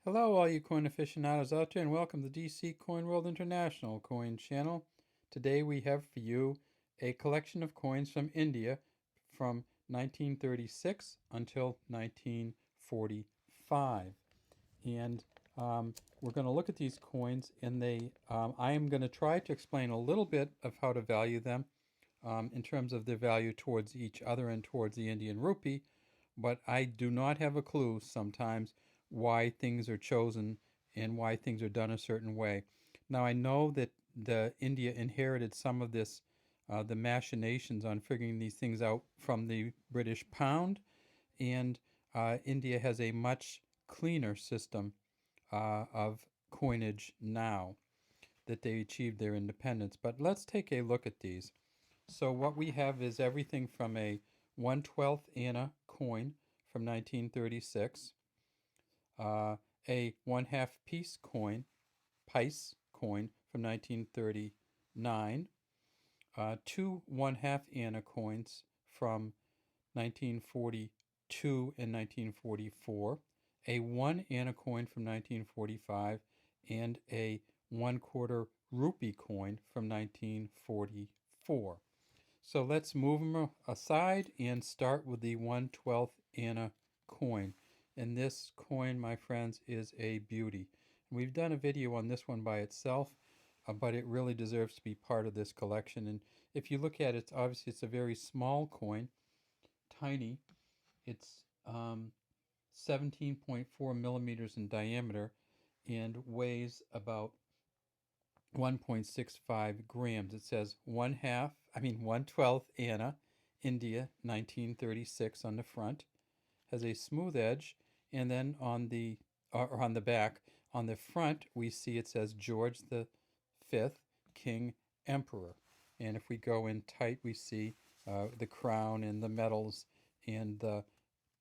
Hello, all you coin aficionados out there, and welcome to DC Coin World International Coin Channel. Today we have for you a collection of coins from India from 1936 until 1945. And we're going to look at these coins, and I am going to try to explain a little bit of how to value them in terms of their value towards each other and towards the Indian rupee, but I do not have a clue sometimes why things are chosen and why things are done a certain way. Now I know that the India inherited some of this, the machinations on figuring these things out from the British pound, and India has a much cleaner system of coinage now that they achieved their independence. But let's take a look at these. So what we have is everything from a 1/12th Anna coin from 1936, a 1/2 piece coin, Pice coin from 1939, two 1/2 Anna coins from 1942 and 1944, a 1 Anna coin from 1945, and a 1/4 rupee coin from 1944. So let's move them aside and start with the 1/12th Anna coin. And this coin, my friends, is a beauty. We've done a video on this one by itself, but it really deserves to be part of this collection. And if you look at it, obviously it's a very small coin, tiny. It's 17.4 millimeters in diameter and weighs about 1.65 grams. It says 1/12th Anna, India, 1936 on the front. Has a smooth edge, and then on the back, on the front, we see it says George the Fifth, King Emperor. And if we go in tight, we see the crown and the medals and the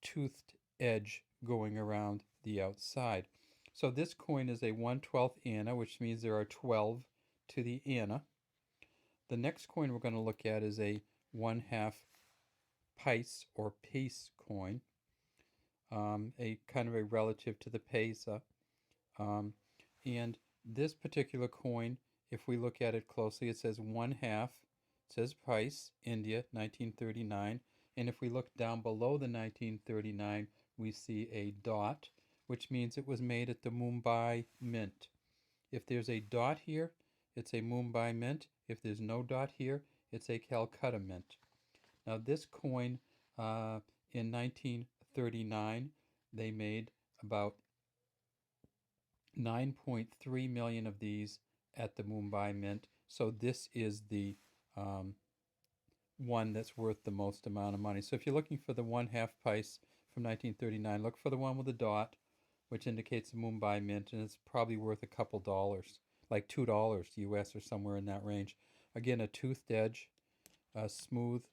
toothed edge going around the outside. So this coin is a 1/12th Anna, which means there are 12 to the Anna. The next coin we're going to look at is a 1/2 Pice or Pice coin, a kind of a relative to the Pesa. And this particular coin, if we look at it closely, it says 1/2. It says Pice, India, 1939. And if we look down below the 1939, we see a dot, which means it was made at the Mumbai Mint. If there's a dot here, it's a Mumbai Mint. If there's no dot here, it's a Calcutta Mint. Now this coin, in 1939, they made about 9.3 million of these at the Mumbai Mint. So this is the one that's worth the most amount of money. So if you're looking for the 1/2 Pice from 1939, look for the one with the dot, which indicates the Mumbai Mint, and it's probably worth a couple dollars, like $2 US or somewhere in that range. Again, a toothed edge, a smooth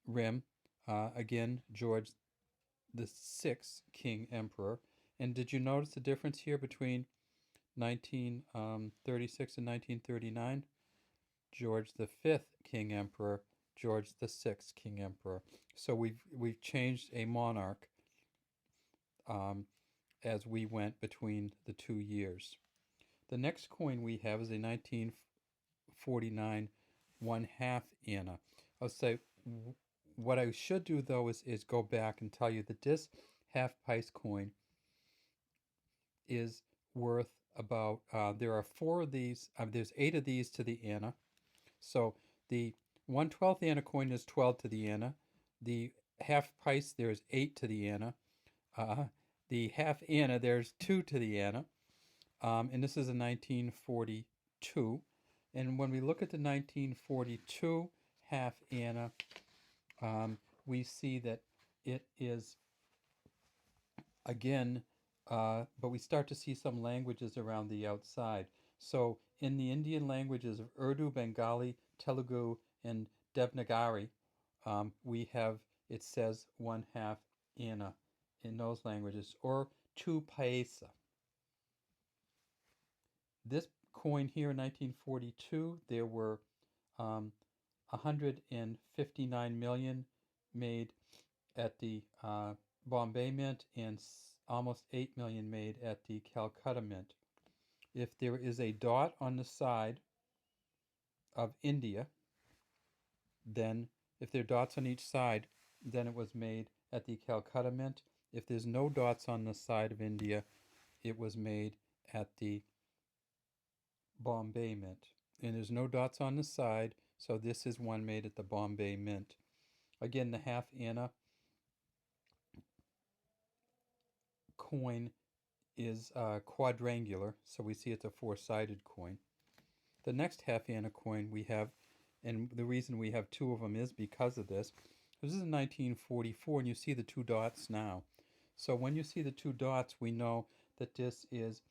rim. Again, George the Sixth, King Emperor. And did you notice the difference here between 1936 and 1939? George the Fifth, King Emperor. George the Sixth, King Emperor. So we've changed a monarch as we went between the 2 years. The next coin we have is a 1949 1/2 Anna. I'll say what I should do though is go back and tell you that this half pice coin is worth about, there are 4 of these, there's 8 of these to the Anna. So the 1/12th Anna coin is 12 to the Anna. The half pice, there's 8 to the Anna. The half Anna, there's 2 to the Anna. And this is a 1942. And when we look at the 1942 half Anna, we see that it is, again, but we start to see some languages around the outside. So in the Indian languages of Urdu, Bengali, Telugu, and Devanagari, we have, it says 1/2 Anna in those languages, or 2 paisa. This coin here in 1942, there were 159 million made at the Bombay Mint and almost 8 million made at the Calcutta Mint. If there is a dot on the side of India, then if there are dots on each side, then it was made at the Calcutta Mint. If there's no dots on the side of India, it was made at the Bombay Mint. And there's no dots on the side, so this is one made at the Bombay Mint. Again, the half anna coin is quadrangular, so we see it's a four-sided coin. The next half anna coin we have, and the reason we have two of them is because of this. This is 1944, and you see the two dots now. So when you see the two dots, we know that this is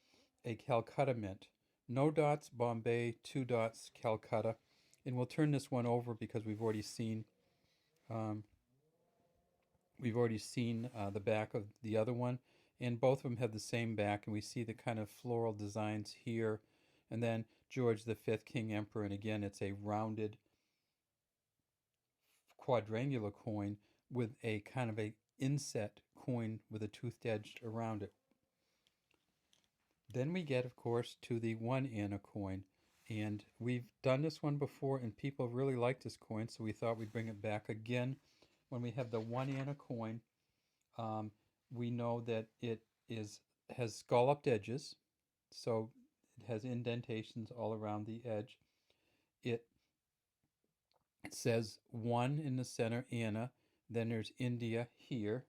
a Calcutta Mint. No dots, Bombay, two dots, Calcutta. And we'll turn this one over because we've already seen the back of the other one, and both of them have the same back, and we see the kind of floral designs here. And then George V, King Emperor, and again it's a rounded quadrangular coin with a kind of a inset coin with a toothed edge around it. Then we get, of course, to the 1 anna coin, and we've done this one before and people really like this coin, so we thought we'd bring it back again. When we have the 1 anna coin, we know that it has scalloped edges, so it has indentations all around the edge. It says 1 in the center, Anna, then there's India here.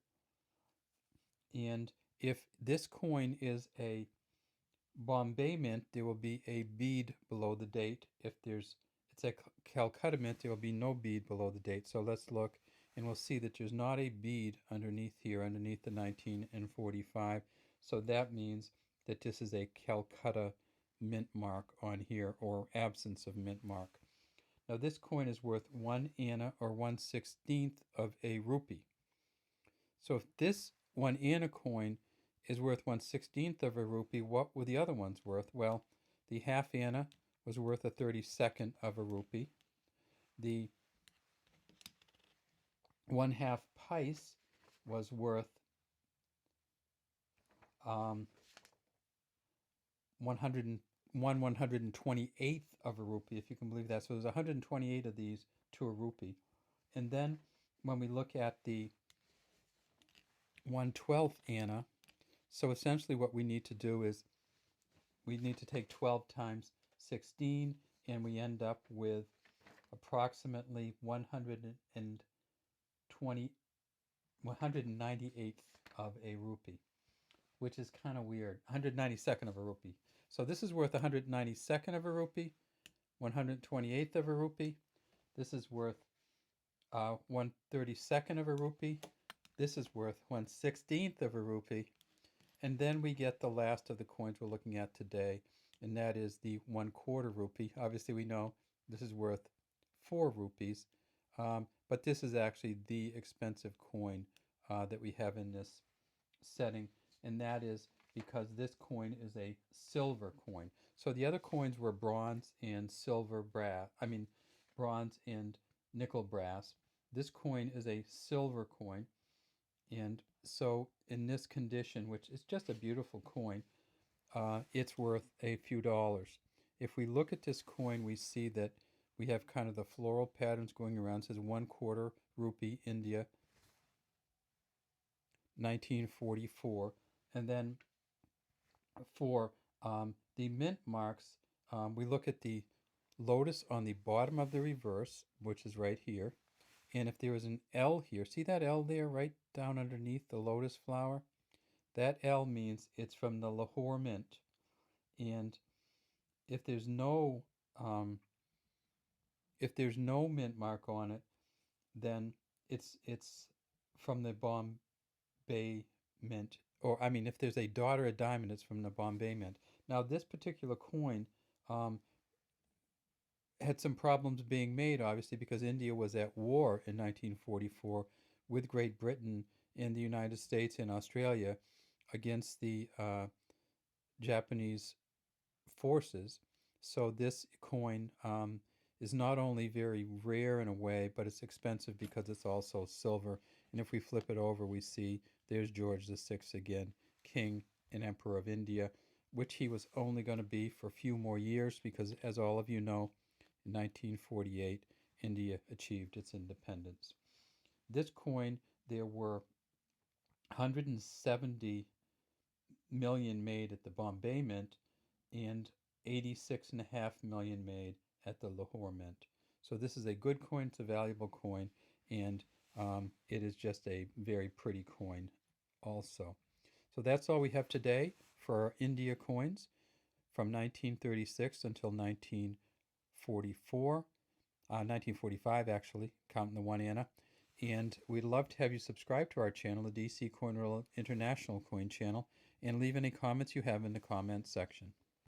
And if this coin is a Bombay Mint, there will be a bead below the date. If it's a Calcutta Mint, there will be no bead below the date. So let's look, and we'll see that there's not a bead underneath here, underneath the 19 and 45. So that means that this is a Calcutta mint mark on here, or absence of mint mark. Now this coin is worth 1 anna, or 1/16th of a rupee. So if this 1 anna coin is worth 1/16th of a rupee, what were the other ones worth? Well, the half anna was worth a 32nd of a rupee. The 1/2 pice was worth 128th of a rupee, if you can believe that. So there's 128 of these to a rupee. And then when we look at the 1/12 anna, so essentially what we need to do is we need to take 12 times 16, and we end up with approximately 198th of a rupee, which is kind of weird. 192nd of a rupee. So this is worth 192nd of a rupee, 128th of a rupee. This is worth 132nd of a rupee. This is worth 1/16th of a rupee. And then we get the last of the coins we're looking at today, and that is the 1/4 rupee. Obviously we know this is worth 4 rupees, but this is actually the expensive coin that we have in this setting, and that is because this coin is a silver coin. So the other coins were bronze and silver brass, bronze and nickel brass. This coin is a silver coin, and so in this condition, which is just a beautiful coin, it's worth a few dollars. If we look at this coin, we see that we have kind of the floral patterns going around. It says 1/4 rupee, India, 1944. And then for the mint marks, we look at the lotus on the bottom of the reverse, which is right here. And if there is an L here, see that L there right down underneath the lotus flower? That L means it's from the Lahore Mint. And if there's no mint mark on it, then it's from the Bombay Mint. Or if there's a dot or a diamond, it's from the Bombay Mint. Now this particular coin had some problems being made, obviously, because India was at war in 1944 with Great Britain and the United States and Australia against the Japanese forces. So this coin is not only very rare in a way, but it's expensive because it's also silver. And if we flip it over, we see there's George VI again, king and emperor of India, which he was only going to be for a few more years because, as all of you know, in 1948, India achieved its independence. This coin, there were 170 million made at the Bombay Mint and 86.5 million made at the Lahore Mint. So this is a good coin, it's a valuable coin, and it is just a very pretty coin also. So that's all we have today for our India coins from 1936 until 1944, 1945 actually, counting the 1 anna. And we'd love to have you subscribe to our channel, the DC Coin World International Coin Channel, and leave any comments you have in the comments section.